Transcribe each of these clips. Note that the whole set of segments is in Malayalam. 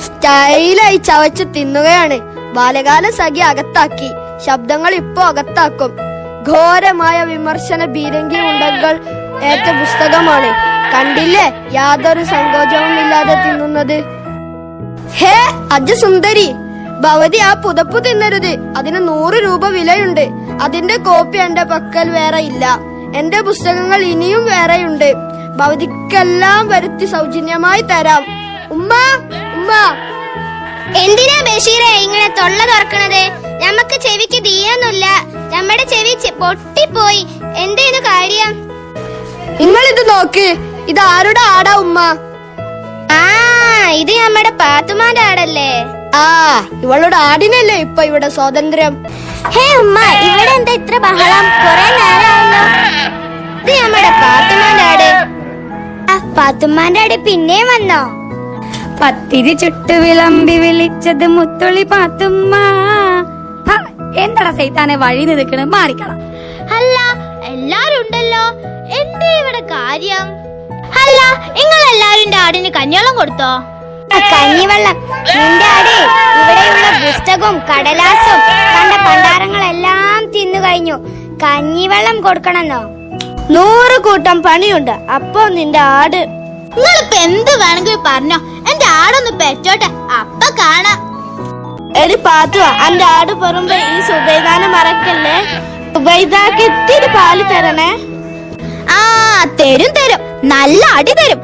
സ്റ്റൈലായി ചവച്ച് തിന്നുകയാണ്. ബാലകാല സഖി അകത്താക്കി. ശബ്ദങ്ങൾ ഇപ്പോ അകത്താക്കും. ഘോരമായ വിമർശന ബീരങ്കി ഉണ്ടകൾ ഏറ്റ പുസ്തകമാണ്. കണ്ടില്ലേ യാതൊരു സങ്കോചവും ഇല്ലാതെ തിന്നുന്നത്. ഹേ അജ സുന്ദരി, ഭവതി ആ പുതപ്പ് തിന്നരുത്. അതിന് 100 രൂപ വിലയുണ്ട്. അതിന്റെ കോപ്പി എന്റെ പക്കൽ വേറെ ഇല്ല. എന്റെ പുസ്തകങ്ങൾ ഇനിയും വേറെയുണ്ട്. ഭവതിക്കെല്ലാം വരുത്തി സൗജന്യമായി തരാം. ഉമ്മ ഉമ്മ. എന്തിനാ ബഷീറെ ഇങ്ങനെ തൊള്ള തുറക്കണത്? നമുക്ക് ചെവിക്ക് തീയൊന്നുമില്ല. നമ്മുടെ ചെവി പൊട്ടിപ്പോയി. എന്തേനു കാര്യം? നിങ്ങൾ ഇത് നോക്ക്. ഇത് ആരുടെ ആടാ ഉമ്മ? ആ ഇത് നമ്മുടെ പാത്തുമാന്റെ ആടല്ലേ? ആ ഇവളുടെ ആടിനല്ലേ ഇപ്പൊ ഇവിടെ സ്വാതന്ത്ര്യം. ഹേ ഉമ്മ, ഇവിടെ എന്താ ഇത്ര ബഹളം? കൊറേ നേരമായല്ലോ. ഇത് നമ്മുടെ പാത്തുമാന്റെ ആട്. പാത്തുമാന്റെ ആട് പിന്നെയും വന്നോ? പത്തിരി ചുട്ടു വിളമ്പി വിളിച്ചത് മുത്തുള്ളി പാത്തുമ്മ. എന്താടാ സൈത്താനെ വഴി നിൽക്കണ? മാറിക്കണം. അല്ല എല്ലാരും ഉണ്ടല്ലോ, എന്തേ ഇവിടെ കാര്യം? അല്ല നിങ്ങൾ എല്ലാരും ആടിന് കഞ്ഞിവെള്ളം കൊടുത്തോ? കഞ്ഞിവെള്ളം നിന്റെ ആട് ഇവിടെയുള്ള പുസ്തകവും കടലാസും കണ്ട പണ്ടാരങ്ങളെല്ലാം തിന്നു കഴിഞ്ഞു. കഞ്ഞിവെള്ളം കൊടുക്കണമെന്നോ? 100 കൂട്ടം പണിയുണ്ട്. അപ്പൊ നിന്റെ ആട്. നിങ്ങളിപ്പോ എന്ത് വേണമെങ്കിൽ പറഞ്ഞോ. എന്റെ ആടൊന്ന് പെറ്റോട്ടെ, അപ്പൊ കാണാം. എടി പാത്തു, എന്റെ ആട് പറയുമ്പോ ഈ സുബൈദാനെ മറക്കല്ലേ. സുബൈദാക്ക് ഇത്തിരി പാല് തരണേ. ആ തരും തരും, നല്ല അടി തരും.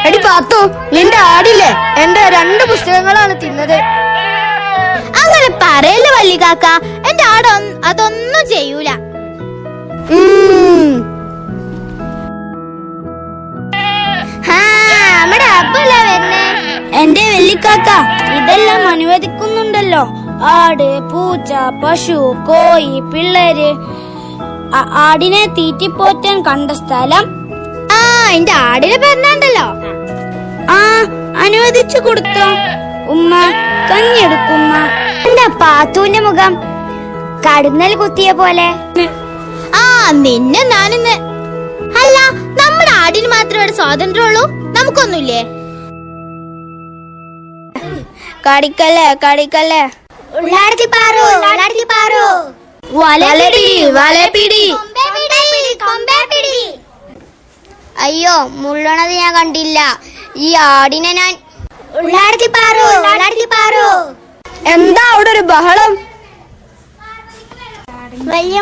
എടി പാത്തു, നിന്റെ ആടില്ലേ എന്റെ 2 പുസ്തകങ്ങളാണ് തിന്നത്. അങ്ങനെ പറയല്ലേ വല്ലികാക്ക. എന്റെ ആട് അതൊന്നും ചെയ്യൂല. നമ്മുടെ അപ്പല്ല വരുന്നേ. എന്റെ വെള്ളിക്കാക്ക ഇതെല്ലാം അനുവദിക്കുന്നുണ്ടല്ലോ. ആട്, പൂച്ച, പശു, കോഴി, പിള്ളേര്. ആടിനെ തീറ്റിപ്പോറ്റാൻ കണ്ട സ്ഥലം. ആ എന്റെ ആടിനെ പറഞ്ഞാണ്ടല്ലോ. ആ അനുവദിച്ചു കൊടുത്തോ ഉമ്മ? കഞ്ഞെടുക്കുമ്മ. എന്താ പാത്തൂന്റെ മുഖം കടുന്നൽ കുത്തിയ പോലെ? ആ നിന്നെ ഞാനിന്ന്. അല്ല നമ്മുടെ ആടിന് മാത്രമേ ഇവിടെ സ്വാതന്ത്ര്യമുള്ളൂ, നമുക്കൊന്നുമില്ലേ? കടിക്കല്ലേ കടിക്കല്ലേ. അയ്യോ മുള്ളണത് ഞാൻ കണ്ടില്ല. ഈ ആടിനെ ഞാൻ. എന്താ അവിടെ ഒരു ബഹളം? വലിയ